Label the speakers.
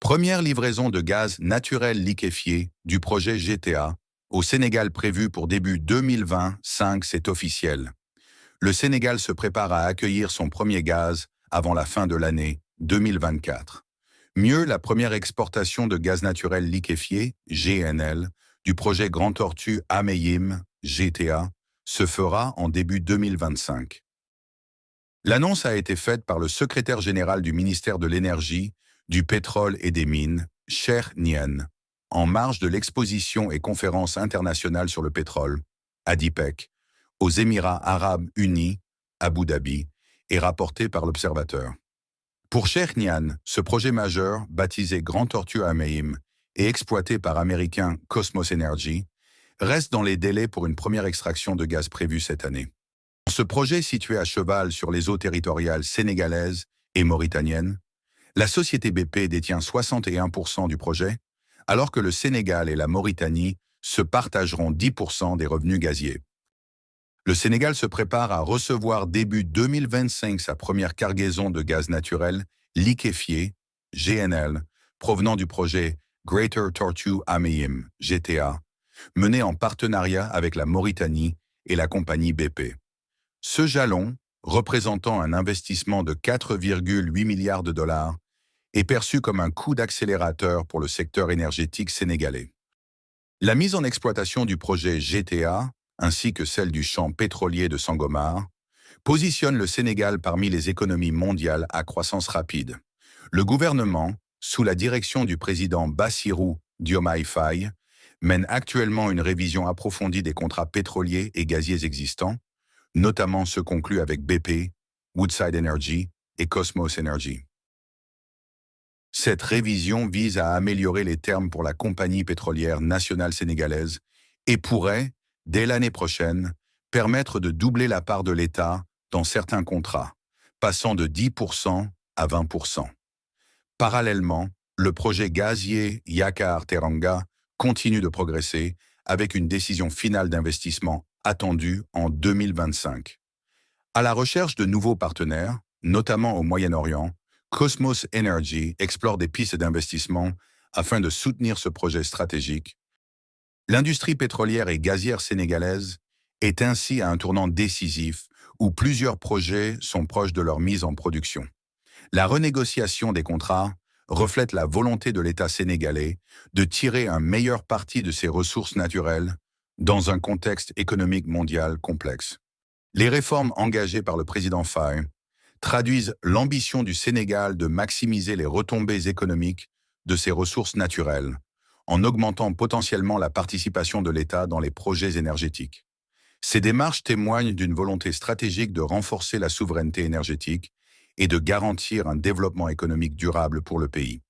Speaker 1: Première livraison de gaz naturel liquéfié du projet GTA au Sénégal prévu pour début 2025, c'est officiel. Le Sénégal se prépare à accueillir son premier gaz avant la fin de l'année 2024. Mieux, la première exportation de gaz naturel liquéfié, GNL, du projet Grand Tortue Ameyim, GTA, se fera en début 2025. L'annonce a été faite par le secrétaire général du ministère de l'Énergie, du Pétrole et des Mines, Cheikh Niane, en marge de l'exposition et conférence internationale sur le pétrole, ADIPEC, aux Émirats arabes unis, Abu Dhabi, et rapporté par l'Observateur. Pour Cheikh Niane, ce projet majeur, baptisé Grand Tortue Ameyim et exploité par américain Cosmos Energy, reste dans les délais pour une première extraction de gaz prévue cette année. Ce projet situé à cheval sur les eaux territoriales sénégalaises et mauritaniennes, la société BP détient 61% du projet, alors que le Sénégal et la Mauritanie se partageront 10% des revenus gaziers. Le Sénégal se prépare à recevoir début 2025 sa première cargaison de gaz naturel liquéfié, GNL, provenant du projet Greater Tortue Ameyim, GTA, mené en partenariat avec la Mauritanie et la compagnie BP. Ce jalon, représentant un investissement de 4,8 milliards de dollars, est perçu comme un coup d'accélérateur pour le secteur énergétique sénégalais. La mise en exploitation du projet GTA, ainsi que celle du champ pétrolier de Sangomar, positionne le Sénégal parmi les économies mondiales à croissance rapide. Le gouvernement, sous la direction du président Bassirou Diomaye Faye, mène actuellement une révision approfondie des contrats pétroliers et gaziers existants, notamment ceux conclus avec BP, Woodside Energy et Cosmos Energy. Cette révision vise à améliorer les termes pour la compagnie pétrolière nationale sénégalaise et pourrait, dès l'année prochaine, permettre de doubler la part de l'État dans certains contrats, passant de 10% à 20%. Parallèlement, le projet gazier Yakar-Teranga continue de progresser avec une décision finale d'investissement attendue en 2025. À la recherche de nouveaux partenaires, notamment au Moyen-Orient, Cosmos Energy explore des pistes d'investissement afin de soutenir ce projet stratégique. L'industrie pétrolière et gazière sénégalaise est ainsi à un tournant décisif où plusieurs projets sont proches de leur mise en production. La renégociation des contrats reflète la volonté de l'État sénégalais de tirer un meilleur parti de ses ressources naturelles dans un contexte économique mondial complexe. Les réformes engagées par le président Faye traduisent l'ambition du Sénégal de maximiser les retombées économiques de ses ressources naturelles, en augmentant potentiellement la participation de l'État dans les projets énergétiques. Ces démarches témoignent d'une volonté stratégique de renforcer la souveraineté énergétique et de garantir un développement économique durable pour le pays.